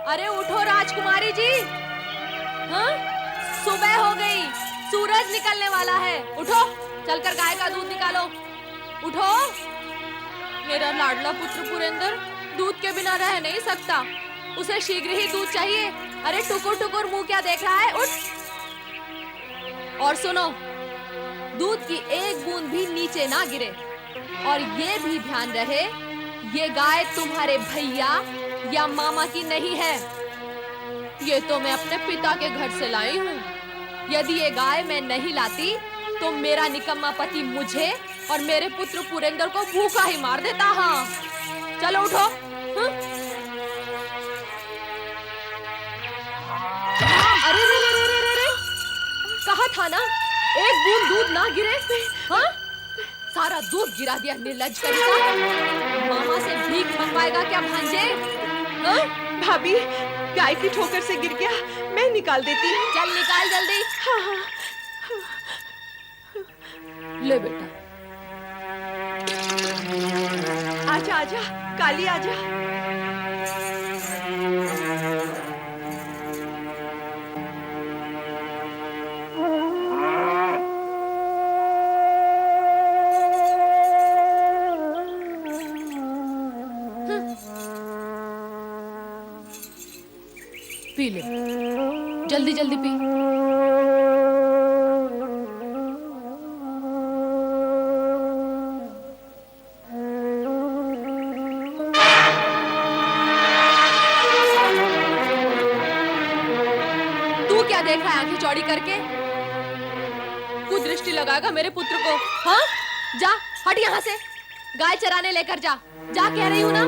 अरे उठो राजकुमारी जी। हाँ, सुबह हो गई, सूरज निकलने वाला है। उठो, चलकर गाय का दूध निकालो। उठो। मेरा लाडला पुत्र पुरेंद्र दूध के बिना रह नहीं सकता। उसे शीघ्र ही दूध चाहिए। अरे टुकुर टुकुर मुंह क्या देख रहा है? उठ। और सुनो, दूध की एक बूंद भी नीचे ना गिरे। और ये भी ध्यान रहे, ये गाय तुम्हारे भैया या मामा की नहीं है। ये तो मैं अपने पिता के घर से लाई हूँ। यदि ये गाय मैं नहीं लाती तो मेरा निकम्मा पति मुझे और मेरे पुत्र पुरेंद्र को भूखा ही मार देता। हाँ, चलो उठो। हाँ? अरे रे रे रे रे रे, कहा था ना एक बूंद दूध ना गिरे। हाँ? सारा दूध गिरा दिया निर्लज्ज कहीं। मामा से भीख मंगवाएगा क्या भांजे? हाँ? भाभी, गाय की ठोकर से गिर गया, मैं निकाल देती हूँ। चल निकाल जल्दी। हाँ हाँ। ले बेटा। आजा आजा, काली आजा। पी ले, जल्दी जल्दी पी। तू क्या देख रहा है आंखें चौड़ी करके? कुदृष्टि लगाएगा मेरे पुत्र को। हाँ, जा हट यहाँ से। गाय चराने लेकर जा। जा कह रही हूँ ना।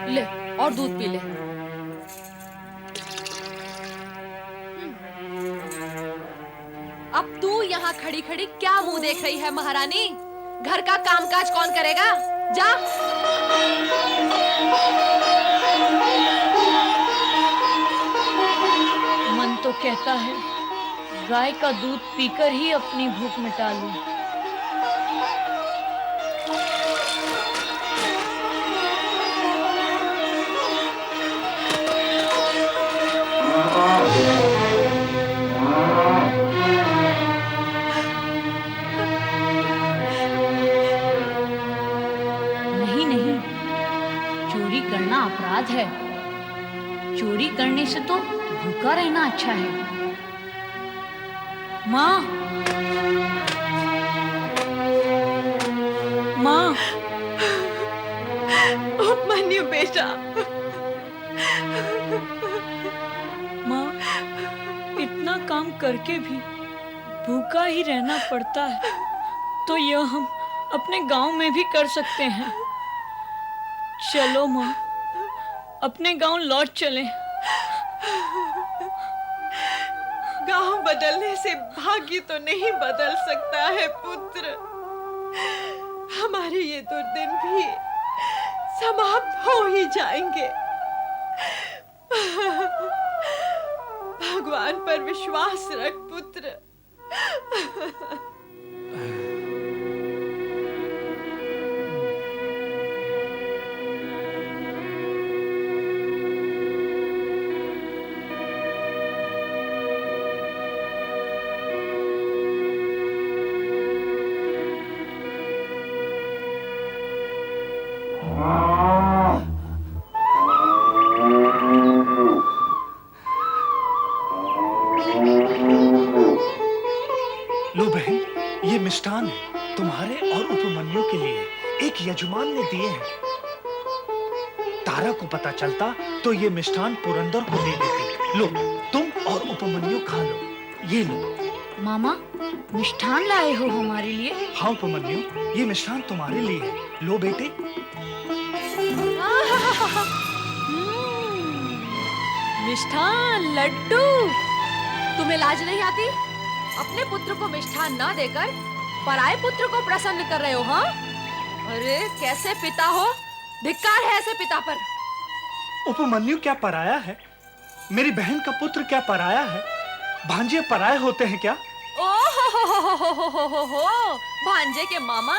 ले और दूध पी ले। अब तू यहाँ खड़ी खड़ी क्या मुंह देख रही है महारानी? घर का कामकाज कौन करेगा? जा। मन तो कहता है गाय का दूध पीकर ही अपनी भूख मिटा लूं। नहीं नहीं, चोरी करना अपराध है। चोरी करने से तो भूखा रहना अच्छा है। माँ, माँ। उपमन्यु बेटा। माँ, इतना काम करके भी भूखा ही रहना पड़ता है, तो यह हम अपने गांव में भी कर सकते हैं। चलो माँ, अपने गांव लौट चलें। गांव बदलने से भाग्य तो नहीं बदल सकता है पुत्र। हमारे ये दुर्दिन भी समाप्त हो ही जाएंगे। भगवान पर विश्वास रख पुत्र। लो बहन, ये मिष्ठान है तुम्हारे और उपमन्यु के लिए। एक यजमान ने दिए हैं। तारा को पता चलता तो ये मिष्ठान पुरंदर को दे देती। लो, तुम और उपमन्यु खा लो। ये लो। मामा, मिष्ठान लाए हो हमारे लिए? हाँ उपमन्यु, ये मिष्ठान तुम्हारे लिए है। लो बेटे। मिष्ठान, लड्डू। तुम्हें लाज नहीं आती? अपने पुत्र को मिष्ठान ना देकर पराये पुत्र को प्रसन्न कर रहे हो। हाँ, अरे कैसे पिता हो? धिक्कार है ऐसे पिता पर। उपमन्यु क्या पराया है? मेरी बहन का पुत्र क्या पराया है? भांजे पराये होते हैं क्या? ओहो हो, भांजे के मामा,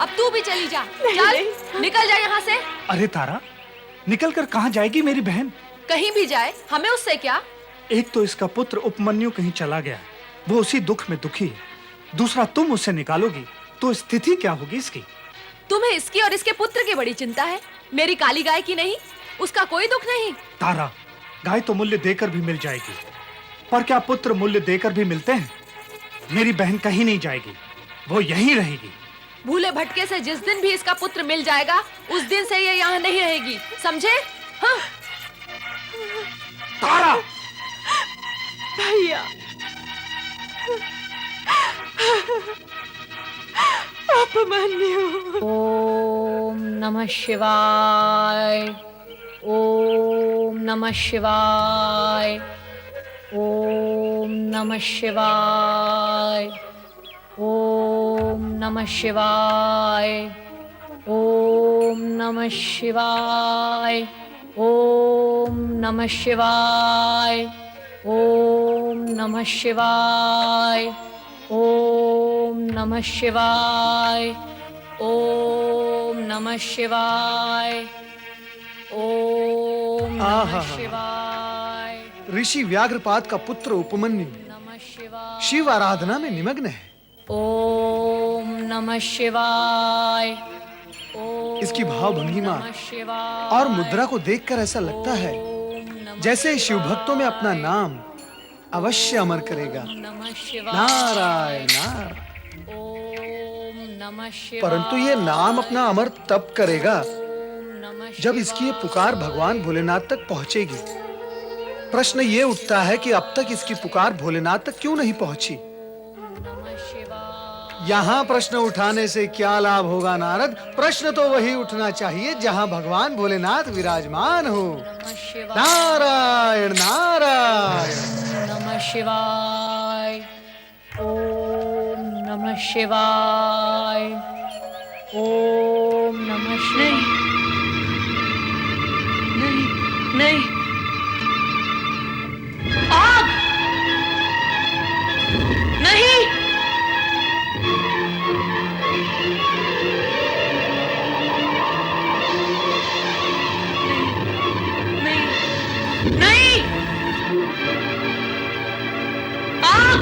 अब तू भी चली जा। चल नहीं। निकल जा यहाँ से। अरे तारा, निकल कर कहाँ जाएगी मेरी बहन? कहीं भी जाए, हमें उससे क्या। एक तो इसका पुत्र उपमन्यु कहीं चला गया, वो उसी दुख में दुखी है। दूसरा तुम उसे निकालोगी तो स्थिति क्या होगी इसकी? तुम्हें इसकी और इसके पुत्र की बड़ी चिंता है, मेरी काली गाय की नहीं। उसका कोई दुख नहीं। तारा, गाय तो मूल्य देकर भी मिल जाएगी, पर क्या पुत्र मूल्य देकर भी मिलते हैं? मेरी बहन कहीं नहीं जाएगी, वो यहीं रहेगी। भूले भटके से जिस दिन भी इसका पुत्र मिल जाएगा, उस दिन से ये यहाँ नहीं रहेगी, समझे? हाँ। तारा! भैया, उपमन्यु। ओम नमः शिवाय। ओम नमः शिवाय। ओम नमः शिवाय। ओम नमः शिवाय। ओम नमः शिवाय। ओम नमः शिवाय। ओम नमः शिवाय। ओम नमः शिवाय। ओम नमः शिवाय। ओम नमः शिवाय। ऋषि व्याघ्रपाद का पुत्र उपमन्यु नमः शिवाय। शिव आराधना में निमग्न है। ओम नमः शिवाय। ओम इसकी भाव भंगिमा नमः शिवाय। और मुद्रा को देखकर ऐसा लगता है ओम नमः जैसे शिव भक्तों में अपना नाम अवश्य अमर करेगा। नमः शिवाय। नारायण नारायण। ओम नमः शिवाय। परंतु ये नाम अपना अमर तब करेगा ओम नमः जब इसकी ये पुकार भगवान भोलेनाथ तक पहुंचेगी। प्रश्न ये उठता है कि अब तक इसकी पुकार भोलेनाथ तक क्यों नहीं पहुंची? नमः शिवाय। यहाँ प्रश्न उठाने से क्या लाभ होगा नारद? प्रश्न तो वही उठना चाहिए जहाँ भगवान भोलेनाथ विराजमान हो। नमः शिवाय। नारायण नारायण। नमः शिवाय। ओम नमः शिवाय। ओम नमः शिवाय। नहीं, नहीं। आग! नहीं! नहीं! आग!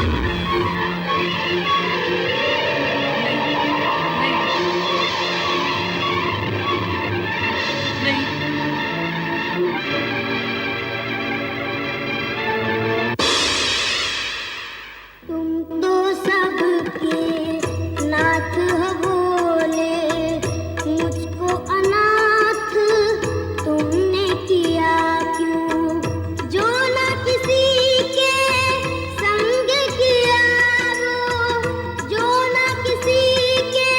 तुम तो सबके नाथ हो भोले, मुझको अनाथ तुमने किया क्यों? जो न किसी के संग किया वो, जो न किसी के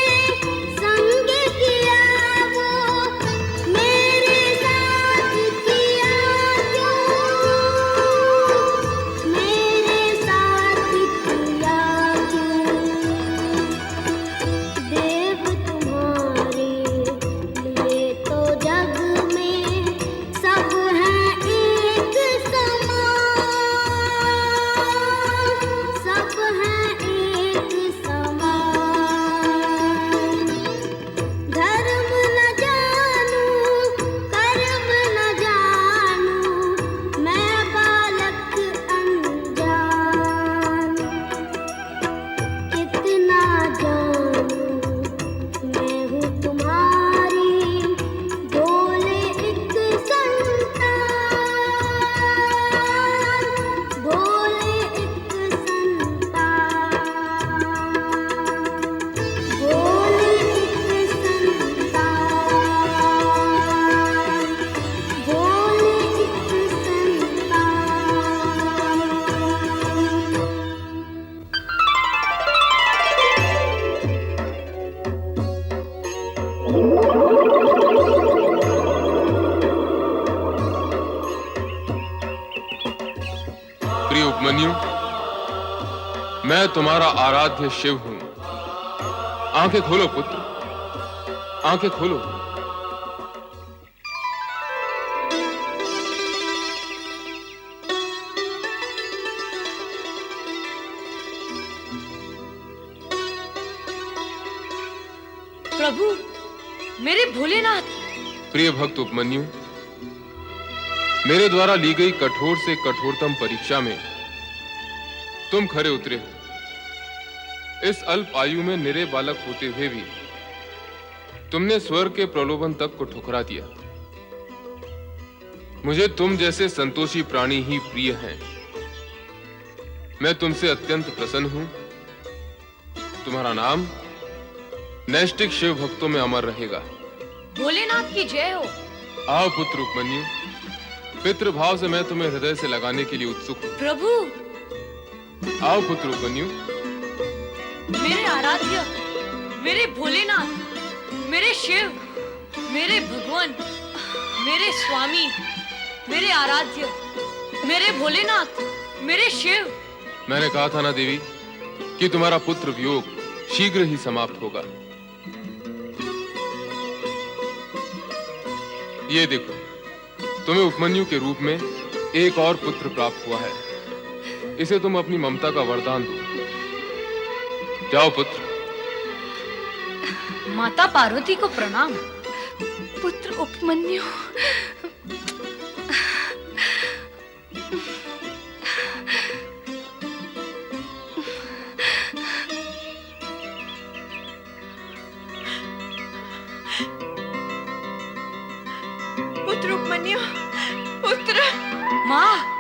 संग किया वो, मेरे साथ किया क्यों? मेरे साथ किया क्यों? देव तुम्हारे लिए तो जग में सब हैं एक समान, सब हैं एक समान। धर्म न जानूं, कर्म न जानूं, मैं बालक अनजान। कितना जानूं मैं हूँ तुम्हारी भोले एक संतान, भोले एक संतान, भोले एक संतान, भोले एक संतान। प्रिय उपमन्यु, मैं तुम्हारा आराध्य शिव हूं। आंखें खोलो पुत्र, आंखें खोलो। प्रभु भोलेनाथ। प्रिय भक्त उपमन्यु, मेरे द्वारा ली गई कठोर से कठोरतम परीक्षा में तुम खरे उतरे हो। इस अल्प आयु में निरे बालक होते हुए भी तुमने स्वर्ग के प्रलोभन तक को ठुकरा दिया। मुझे तुम जैसे संतोषी प्राणी ही प्रिय हैं। मैं तुमसे अत्यंत प्रसन्न हूं। तुम्हारा नाम नैष्ठिक शिव भक्तों में अमर रहेगा। भोलेनाथ की जय हो। आओ पुत्र उपमन्यु, पितृभाव से मैं तुम्हें हृदय से लगाने के लिए उत्सुक हूं। प्रभु, आओ पुत्र उपमन्यु। मेरे आराध्य, मेरे भोलेनाथ, मेरे शिव, मेरे भगवान, मेरे स्वामी, मेरे आराध्य, मेरे भोलेनाथ, मेरे शिव। मैंने कहा था ना देवी कि तुम्हारा पुत्र वियोग शीघ्र ही समाप्त होगा। ये देखो, तुम्हें उपमन्यु के रूप में एक और पुत्र प्राप्त हुआ है। इसे तुम अपनी ममता का वरदान दो। जाओ पुत्र। माता पार्वती को प्रणाम। पुत्र उपमन्यु, पुत्र उपमन्यु, पुत्र। माँ,